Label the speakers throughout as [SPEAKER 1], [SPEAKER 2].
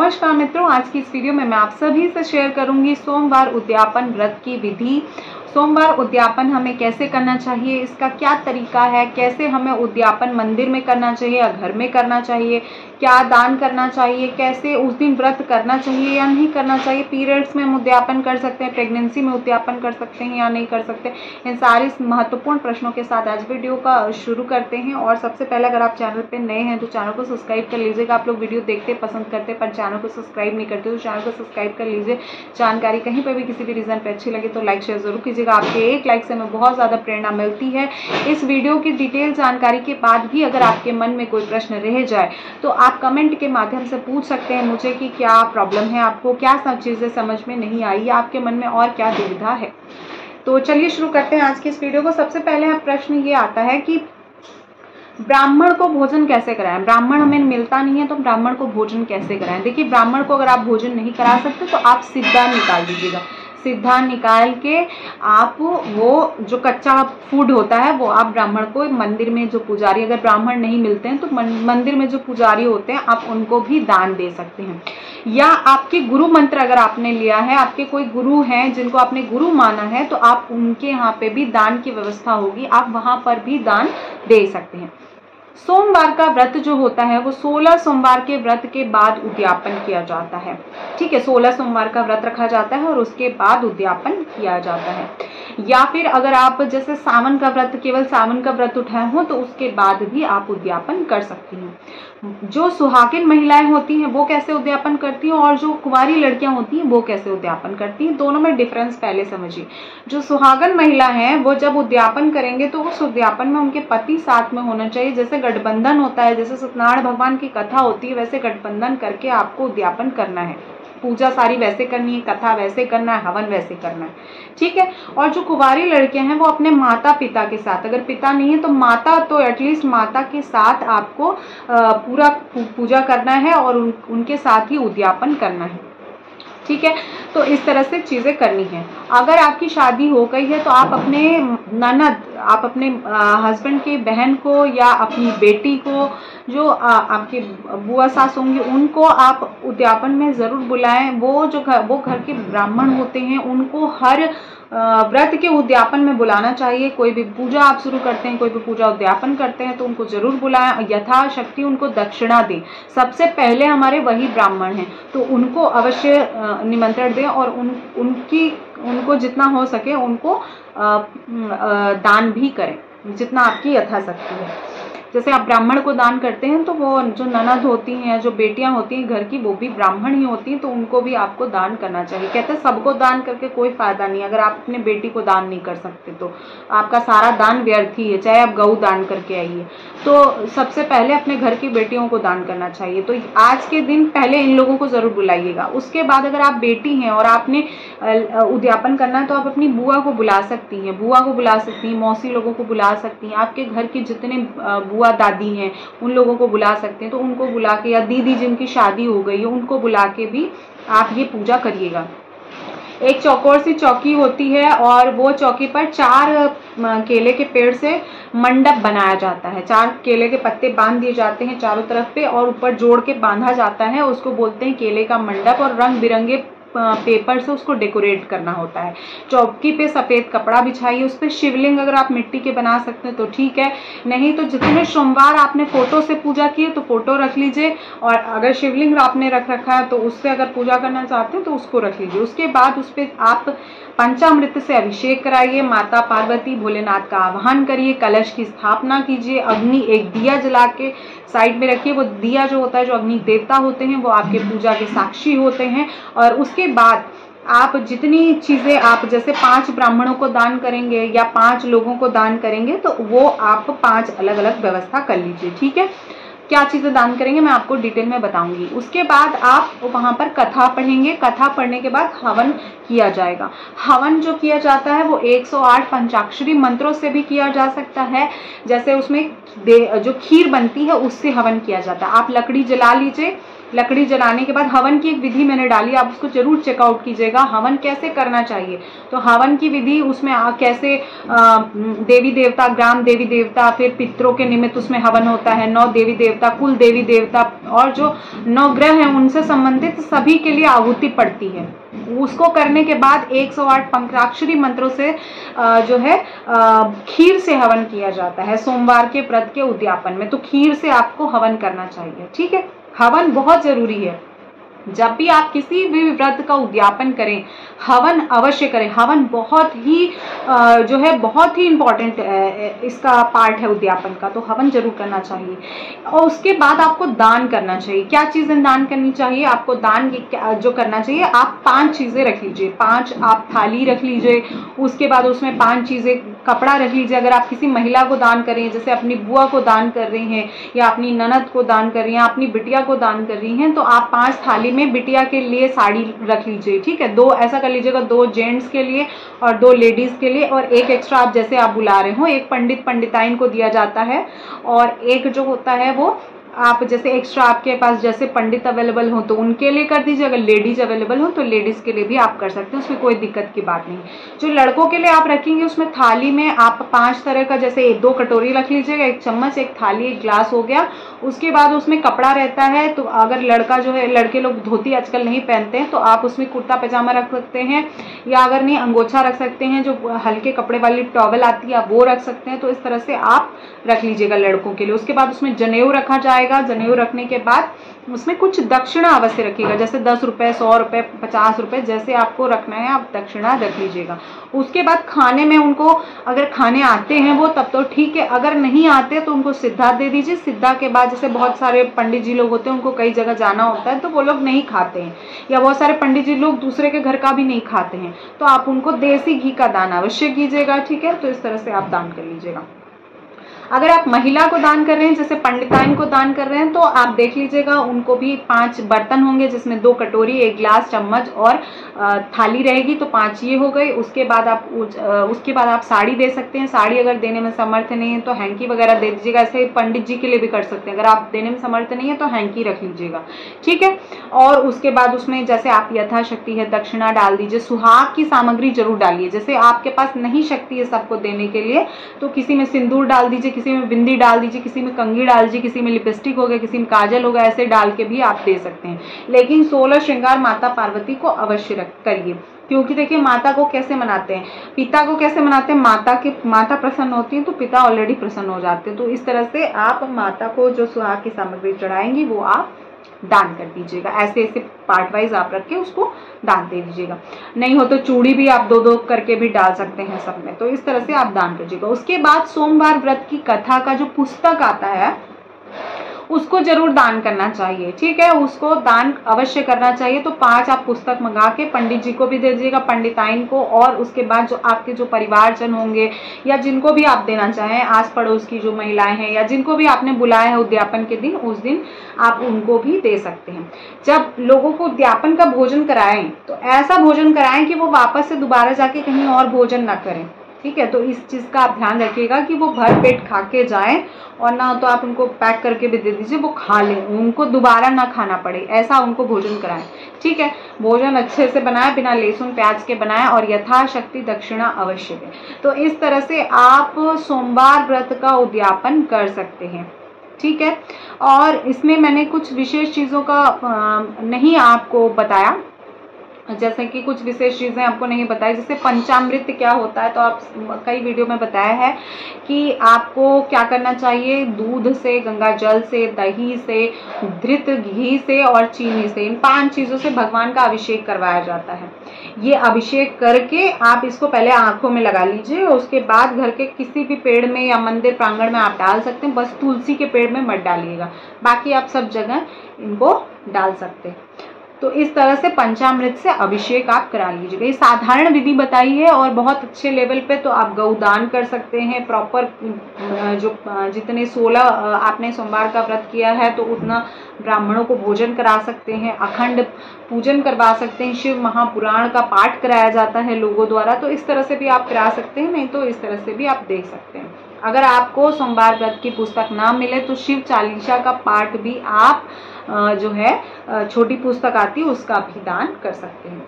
[SPEAKER 1] नमस्कार मित्रों, आज की इस वीडियो में मैं आप सभी से शेयर करूंगी सोमवार उद्यापन व्रत की विधि। सोमवार उद्यापन हमें कैसे करना चाहिए, इसका क्या तरीका है, कैसे हमें उद्यापन मंदिर में करना चाहिए या घर में करना चाहिए, क्या दान करना चाहिए, कैसे उस दिन व्रत करना चाहिए या नहीं करना चाहिए, पीरियड्स में हम उद्यापन कर सकते हैं, प्रेगनेंसी में उद्यापन कर सकते हैं या नहीं कर सकते। इन सारे महत्वपूर्ण प्रश्नों के साथ आज वीडियो का शुरू करते हैं। और सबसे पहले अगर आप चैनल पर नए हैं तो चैनल को सब्सक्राइब कर लीजिएगा। आप लोग वीडियो देखते पसंद करते पर चैनल को सब्सक्राइब नहीं करते तो चैनल को सब्सक्राइब कर लीजिए। जानकारी कहीं पर भी किसी भी रीजन पर अच्छी लगे तो लाइक शेयर जरूर कीजिएगा। आपके एक लाइक से हमें बहुत ज़्यादा प्रेरणा मिलती है। इस वीडियो की डिटेल जानकारी के बाद भी अगर आपके मन में कोई प्रश्न रह जाए तो आप कमेंट के माध्यम से पूछ सकते हैं मुझे कि क्या प्रॉब्लम है, आपको क्या सब चीज़ें समझ में नहीं आई या आपके मन में और क्या दुविधा है। तो चलिए शुरू करते हैं आज की इस वीडियो को। सबसे पहले प्रश्न ये आता है कि ब्राह्मण को भोजन कैसे कराएं। ब्राह्मण हमें मिलता नहीं है तो ब्राह्मण को भोजन कैसे कराएं। देखिए, ब्राह्मण को अगर आप भोजन नहीं करा सकते तो आप सिद्धा निकाल दीजिएगा। सिद्धा निकाल के आप वो जो कच्चा फूड होता है वो आप ब्राह्मण को, मंदिर में जो पुजारी, अगर ब्राह्मण नहीं मिलते हैं तो मंदिर में जो पुजारी होते हैं आप उनको भी दान दे सकते हैं। या आपके गुरु मंत्र अगर आपने लिया है, आपके कोई गुरु हैं जिनको आपने गुरु माना है तो आप उनके यहाँ पे भी दान की व्यवस्था होगी, आप वहाँ पर भी दान दे सकते हैं। सोमवार का व्रत जो होता है वो 16 सोमवार के व्रत के बाद उद्यापन किया जाता है। ठीक है, 16 सोमवार का व्रत रखा जाता है और उसके बाद उद्यापन किया जाता है। या फिर अगर आप जैसे सावन का व्रत, केवल सावन का व्रत उठाए हो तो उसके बाद भी आप उद्यापन कर सकती हैं। जो सुहागिन महिलाएं होती हैं वो कैसे उद्यापन करती हैं और जो कुंवारी लड़कियां होती हैं वो कैसे उद्यापन करती हैं, दोनों में डिफरेंस पहले समझिए। जो सुहागन महिला हैं वो जब उद्यापन करेंगे तो उस उद्यापन में उनके पति साथ में होना चाहिए। जैसे गठबंधन होता है, जैसे सत्यनारायण भगवान की कथा होती है, वैसे गठबंधन करके आपको उद्यापन करना है। पूजा सारी वैसे करनी है, कथा वैसे करना है, हवन वैसे करना है। ठीक है। और जो कुंवारी लड़कियां हैं वो अपने माता पिता के साथ, अगर पिता नहीं है तो माता, तो एटलीस्ट माता के साथ आपको पूरा पूजा करना है और उनके साथ ही उद्यापन करना है। ठीक है, तो इस तरह से चीज़ें करनी है। अगर आपकी शादी हो गई है तो आप अपने ननद, आप अपने हस्बैंड की बहन को या अपनी बेटी को, जो आपके बुआ सास होंगी, उनको आप उद्यापन में ज़रूर बुलाएं। वो घर के ब्राह्मण होते हैं, उनको हर व्रत के उद्यापन में बुलाना चाहिए। कोई भी पूजा आप शुरू करते हैं, कोई भी पूजा उद्यापन करते हैं तो उनको जरूर बुलाएं। यथाशक्ति उनको दक्षिणा दें। सबसे पहले हमारे वही ब्राह्मण हैं तो उनको अवश्य निमंत्रण दें और उनको जितना हो सके उनको दान भी करें, जितना आपकी यथाशक्ति है। जैसे आप ब्राह्मण को दान करते हैं तो वो जो ननद होती हैं, जो बेटियां होती हैं घर की, वो भी ब्राह्मण ही होती हैं तो उनको भी आपको दान करना चाहिए। कहते हैं सबको दान करके कोई फायदा नहीं, अगर आप अपने बेटी को दान नहीं कर सकते तो आपका सारा दान व्यर्थ ही है, चाहे आप गऊ दान करके आइए। तो सबसे पहले अपने घर की बेटियों को दान करना चाहिए। तो आज के दिन पहले इन लोगों को जरूर बुलाइएगा। उसके बाद अगर आप बेटी हैं और आपने उद्यापन करना है तो आप अपनी बुआ को बुला सकती हैं, बुआ को बुला सकती हैं, मौसी लोगों को बुला सकती हैं, आपके घर के जितने बुआ दादी हैं उन लोगों को बुला सकते हैं तो उनको बुला के, या दीदी जिनकी शादी हो गई है उनको बुला के भी आप ये पूजा करिएगा। एक चौकोर सी चौकी होती है और वो चौकी पर 4 केले के पेड़ से मंडप बनाया जाता है। 4 केले के पत्ते बांध दिए जाते हैं चारों तरफ पे और ऊपर जोड़ के बांधा जाता है, उसको बोलते हैं केले का मंडप। और रंग बिरंगे पेपर से उसको डेकोरेट करना होता है। चौकी पे सफ़ेद कपड़ा बिछाइए, उस पर शिवलिंग अगर आप मिट्टी के बना सकते हैं तो ठीक है, नहीं तो जितने सोमवार आपने फोटो से पूजा की है तो फोटो रख लीजिए, और अगर शिवलिंग आपने रख रखा है तो उससे अगर पूजा करना चाहते हैं तो उसको रख लीजिए। उसके बाद उस पर आप पंचामृत से अभिषेक कराइए, माता पार्वती भोलेनाथ का आह्वान करिए, कलश की स्थापना कीजिए, अग्नि एक दिया जला के साइड में रखिए। वो दिया जो होता है, जो अग्नि देवता होते हैं, वो आपके पूजा के साक्षी होते हैं। और उसके बाद आप जितनी चीज़ें आप जैसे 5 ब्राह्मणों को दान करेंगे या 5 लोगों को दान करेंगे तो वो आप 5 अलग अलग व्यवस्था कर लीजिए। ठीक है, क्या चीज़ें दान करेंगे मैं आपको डिटेल में बताऊंगी। उसके बाद आप वहाँ पर कथा पढ़ेंगे। कथा पढ़ने के बाद हवन किया जाएगा। हवन जो किया जाता है वो 108 पंचाक्षरी मंत्रों से भी किया जा सकता है। जैसे उसमें जो खीर बनती है उससे हवन किया जाता है। आप लकड़ी जला लीजिए लकड़ी जलाने के बाद हवन की एक विधि मैंने डाली, आप उसको जरूर चेकआउट कीजिएगा। हवन कैसे करना चाहिए, तो हवन की विधि उसमें कैसे देवी देवता, ग्राम देवी देवता, फिर पितरों के निमित्त उसमें हवन होता है, 9 देवी देवता, कुल देवी देवता और जो 9 ग्रह हैं उनसे संबंधित सभी के लिए आहुति पड़ती है। उसको करने के बाद 108 पंचाक्षरी मंत्रों से जो है खीर से हवन किया जाता है सोमवार के व्रत के उद्यापन में। तो खीर से आपको हवन करना चाहिए, ठीक है। हवन बहुत जरूरी है। जब भी आप किसी भी व्रत का उद्यापन करें, हवन अवश्य करें। हवन बहुत ही जो है बहुत ही इम्पोर्टेंट इसका पार्ट है उद्यापन का, तो हवन जरूर करना चाहिए। और उसके बाद आपको दान करना चाहिए। क्या चीज़ें दान करनी चाहिए आपको? दान जो करना चाहिए, आप 5 चीज़ें रख लीजिए। 5 आप थाली रख लीजिए, उसके बाद उसमें 5 चीज़ें कपड़ा रख लीजिए। अगर आप किसी महिला को दान कर रही हैं, जैसे अपनी बुआ को दान कर रही हैं या अपनी ननद को दान कर रही हैं, अपनी बिटिया को दान कर रही हैं, तो आप 5 थाली में बिटिया के लिए साड़ी रख लीजिए, ठीक है। 2 ऐसा कर लीजिएगा, 2 जेंट्स के लिए और 2 लेडीज के लिए, और एक एक्स्ट्रा आप जैसे आप बुला रहे हो, एक पंडित पंडिताइन को दिया जाता है, और एक जो होता है वो आप जैसे एक्स्ट्रा आपके पास जैसे पंडित अवेलेबल हो तो उनके लिए कर दीजिए। अगर लेडीज अवेलेबल हो तो लेडीज के लिए भी आप कर सकते हैं, उसमें कोई दिक्कत की बात नहीं। जो लड़कों के लिए आप रखेंगे उसमें थाली में आप 5 तरह का, जैसे 2 कटोरी रख लीजिएगा, 1 चम्मच, 1 थाली, 1 ग्लास हो गया। उसके बाद उसमें कपड़ा रहता है, तो अगर लड़का जो है, लड़के लोग धोती आजकल नहीं पहनते हैं, तो आप उसमें कुर्ता पैजामा रख सकते हैं, या अगर नहीं अंगोछा रख सकते हैं, जो हल्के कपड़े वाली टॉवल आती है आप वो रख सकते हैं। तो इस तरह से आप रख लीजिएगा लड़कों के लिए। उसके बाद उसमें जनेऊ रखा जाएगा। जनेऊ रखने के बाद उसमें कुछ दक्षिणा अवश्य रखिएगा, जैसे 10 रुपये, 100 रुपये, 50 रुपये, जैसे आपको रखना है आप दक्षिणा रख लीजिएगा। उसके बाद खाने में उनको, अगर खाने आते हैं वो तब तो ठीक है, अगर नहीं आते तो उनको सिद्धा दे दीजिए। सिद्धा के बाद जैसे बहुत सारे पंडित जी लोग होते हैं, उनको कई जगह जाना होता है तो वो लोग नहीं खाते हैं, या बहुत सारे पंडित जी लोग दूसरे के घर का भी नहीं खाते हैं, तो आप उनको देसी घी का दान अवश्य कीजिएगा, ठीक है। तो इस तरह से आप दान कर लीजिएगा। अगर आप महिला को दान कर रहे हैं, जैसे पंडिताइन को दान कर रहे हैं, तो आप देख लीजिएगा उनको भी 5 बर्तन होंगे, जिसमें 2 कटोरी, 1 ग्लास, चम्मच और थाली रहेगी, तो 5 ये हो गई। उसके बाद आप साड़ी दे सकते हैं। साड़ी अगर देने में समर्थ नहीं है तो हैंकी वगैरह दे दीजिएगा। ऐसे पंडित जी के लिए भी कर सकते हैं, अगर आप देने में समर्थ नहीं है तो हैंकी रख लीजिएगा, ठीक है। और उसके बाद उसमें जैसे आप यथाशक्ति है दक्षिणा डाल दीजिए। सुहाग की सामग्री जरूर डालिए, जैसे आपके पास नहीं शक्ति है सबको देने के लिए, तो किसी में सिंदूर डाल दीजिए, किसी में बिंदी डाल दीजिए, किसी में कंघी डाल दीजिए, किसी में लिपस्टिक हो गया, किसी में काजल हो गया, ऐसे डाल के भी आप दे सकते हैं। लेकिन 16 श्रृंगार माता पार्वती को अवश्य करिए, क्योंकि देखिए माता को कैसे मनाते हैं, पिता को कैसे मनाते हैं, माता प्रसन्न होती है तो पिता ऑलरेडी प्रसन्न हो जाते हैं। तो इस तरह से आप माता को जो सुहाग की सामग्री चढ़ाएंगी वो आप दान कर दीजिएगा। ऐसे ऐसे पार्ट वाइज आप रख के उसको दान दे दीजिएगा। नहीं हो तो चूड़ी भी आप 2-2 करके भी डाल सकते हैं सब में। तो इस तरह से आप दान करिएगा। उसके बाद सोमवार व्रत की कथा का जो पुस्तक आता है उसको जरूर दान करना चाहिए, ठीक है। उसको दान अवश्य करना चाहिए। तो 5 आप पुस्तक मंगा के पंडित जी को भी दे दीजिएगा, पंडिताइन को, और उसके बाद जो आपके जो परिवारजन होंगे या जिनको भी आप देना चाहें, आस पड़ोस की जो महिलाएं हैं या जिनको भी आपने बुलाया है उद्यापन के दिन, उस दिन आप उनको भी दे सकते हैं। जब लोगों को उद्यापन का भोजन कराएं तो ऐसा भोजन कराएं कि वो वापस से दोबारा जाके कहीं और भोजन ना करें, ठीक है। तो इस चीज़ का आप ध्यान रखिएगा कि वो भर पेट खा के जाएं, और ना तो आप उनको पैक करके भी दे दीजिए, वो खा लें, उनको दोबारा ना खाना पड़े, ऐसा उनको भोजन कराएं, ठीक है। भोजन अच्छे से बनाएं, बिना लहसुन प्याज के बनाएं, और यथाशक्ति दक्षिणा अवश्य दें। तो इस तरह से आप सोमवार व्रत का उद्यापन कर सकते हैं, ठीक है। और इसमें मैंने कुछ विशेष चीज़ों का नहीं आपको बताया, जैसे कि कुछ विशेष चीज़ें आपको नहीं बताई, जैसे पंचामृत क्या होता है, तो आप कई वीडियो में बताया है कि आपको क्या करना चाहिए। दूध से, गंगा जल से, दही से, धृत घी से और चीनी से, इन 5 चीज़ों से भगवान का अभिषेक करवाया जाता है। ये अभिषेक करके आप इसको पहले आंखों में लगा लीजिए, और उसके बाद घर के किसी भी पेड़ में या मंदिर प्रांगण में आप डाल सकते हैं, बस तुलसी के पेड़ में मत डालिएगा, बाकी आप सब जगह इनको डाल सकते हैं। तो इस तरह से पंचामृत से अभिषेक आप करा लीजिएगा। ये साधारण विधि बताई है, और बहुत अच्छे लेवल पे तो आप गौदान कर सकते हैं। प्रॉपर जो जितने 16 आपने सोमवार का व्रत किया है तो उतना ब्राह्मणों को भोजन करा सकते हैं, अखंड पूजन करवा सकते हैं, शिव महापुराण का पाठ कराया जाता है लोगों द्वारा, तो इस तरह से भी आप करा सकते हैं, नहीं तो इस तरह से भी आप देख सकते हैं। अगर आपको सोमवार व्रत की पुस्तक ना मिले तो शिव चालीसा का पाठ भी आप जो है छोटी पुस्तक आती है उसका भी दान कर सकते हैं।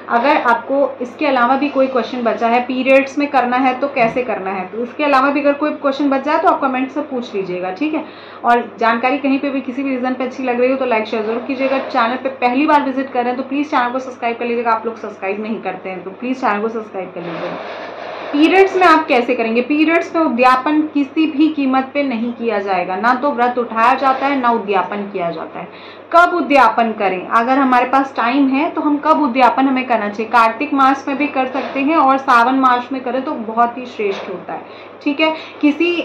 [SPEAKER 1] अगर आपको इसके अलावा भी कोई क्वेश्चन बचा है, पीरियड्स में करना है तो कैसे करना है, तो इसके अलावा भी अगर कोई क्वेश्चन बच जाए तो आप कमेंट से पूछ लीजिएगा, ठीक है। और जानकारी कहीं पे भी किसी भी रीजन पे अच्छी लग रही हो तो लाइक शेयर जरूर कीजिएगा। चैनल पे पहली बार विजिट कर रहे हैं तो प्लीज़ चैनल को सब्सक्राइब कर लीजिएगा। आप लोग सब्सक्राइब नहीं करते हैं तो प्लीज़ चैनल को सब्सक्राइब कर लीजिएगा। पीरियड्स में आप कैसे करेंगे? पीरियड्स में उद्यापन किसी भी कीमत पे नहीं किया जाएगा, ना तो व्रत उठाया जाता है ना उद्यापन किया जाता है। कब उद्यापन करें? अगर हमारे पास टाइम है तो हम कब उद्यापन हमें करना चाहिए? कार्तिक मास में भी कर सकते हैं और सावन मास में करें तो बहुत ही श्रेष्ठ होता है, ठीक है। किसी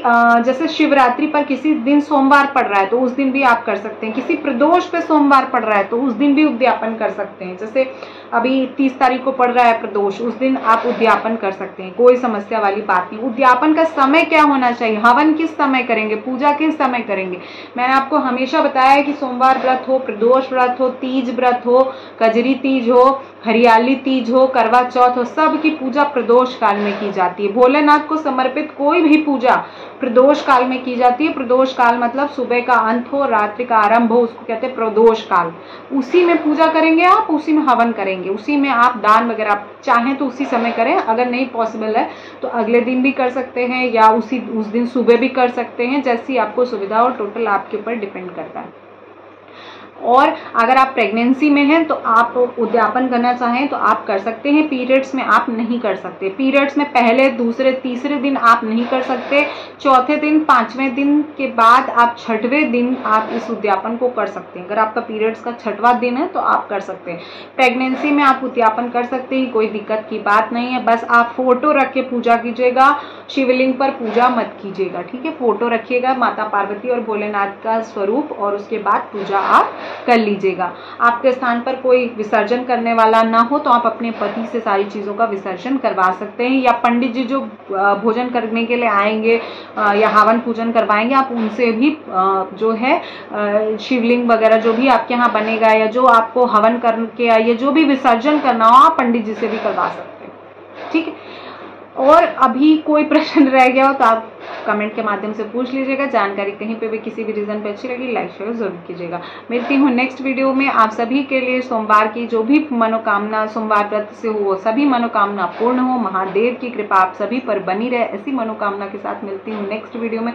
[SPEAKER 1] जैसे शिवरात्रि पर किसी दिन सोमवार पड़ रहा है तो उस दिन भी आप कर सकते हैं। किसी प्रदोष पे सोमवार पड़ रहा है तो उस दिन भी उद्यापन कर सकते हैं। जैसे अभी 30 तारीख को पड़ रहा है प्रदोष, उस दिन आप उद्यापन कर सकते हैं, कोई समस्या वाली बात नहीं। उद्यापन का समय क्या होना चाहिए? हवन किस समय करेंगे, पूजा किस समय करेंगे? मैंने आपको हमेशा बताया है कि सोमवार व्रत हो, प्रदोष व्रत हो, तीज व्रत हो, कजरी तीज हो, हरियाली तीज हो, करवा चौथ हो, सब की पूजा प्रदोष काल में की जाती है। भोलेनाथ को समर्पित कोई भी पूजा प्रदोष काल में की जाती है। प्रदोष काल मतलब सुबह का अंत हो, रात्रि का आरंभ हो, उसको कहते हैं प्रदोष काल। उसी में पूजा करेंगे आप, उसी में हवन करेंगे, उसी में आप दान वगैरह आप चाहें तो उसी समय करें। अगर नहीं पॉसिबल है तो अगले दिन भी कर सकते हैं या उस दिन सुबह भी कर सकते हैं, जैसी आपको सुविधा और टोटल आपके ऊपर डिपेंड करता है। और अगर आप प्रेगनेंसी में हैं तो आप उद्यापन करना चाहें तो आप कर सकते हैं। पीरियड्स में आप नहीं कर सकते। पीरियड्स में पहले, दूसरे, तीसरे दिन आप नहीं कर सकते। चौथे दिन, 5वें दिन के बाद आप 6वें दिन आप इस उद्यापन को कर सकते हैं। अगर आपका पीरियड्स का 6वां दिन है तो आप कर सकते हैं। प्रेगनेंसी में आप उद्यापन कर सकते हैं, कोई दिक्कत की बात नहीं है। बस आप फोटो रख के पूजा कीजिएगा, शिवलिंग पर पूजा मत कीजिएगा, ठीक है। फोटो रखिएगा माता पार्वती और भोलेनाथ का स्वरूप, और उसके बाद पूजा आप कर लीजिएगा। आपके स्थान पर कोई विसर्जन करने वाला ना हो तो आप अपने पति से सारी चीज़ों का विसर्जन करवा सकते हैं, या पंडित जी जो भोजन करने के लिए आएंगे या हवन पूजन करवाएंगे, आप उनसे भी जो है शिवलिंग वगैरह जो भी आपके यहाँ बनेगा या जो आपको हवन करके या जो भी विसर्जन करना हो आप पंडित जी से भी करवा सकते हैं, ठीक है। और अभी कोई प्रश्न रह गया हो तो आप कमेंट के माध्यम से पूछ लीजिएगा। जानकारी कहीं पे भी किसी भी रीजन पे अच्छी लगी लाइक शेयर जरूर कीजिएगा। मिलती हूँ नेक्स्ट वीडियो में। आप सभी के लिए सोमवार की जो भी मनोकामना सोमवार व्रत से हो वो सभी मनोकामना पूर्ण हो। महादेव की कृपा आप सभी पर बनी रहे, ऐसी मनोकामना के साथ मिलती हूँ नेक्स्ट वीडियो में।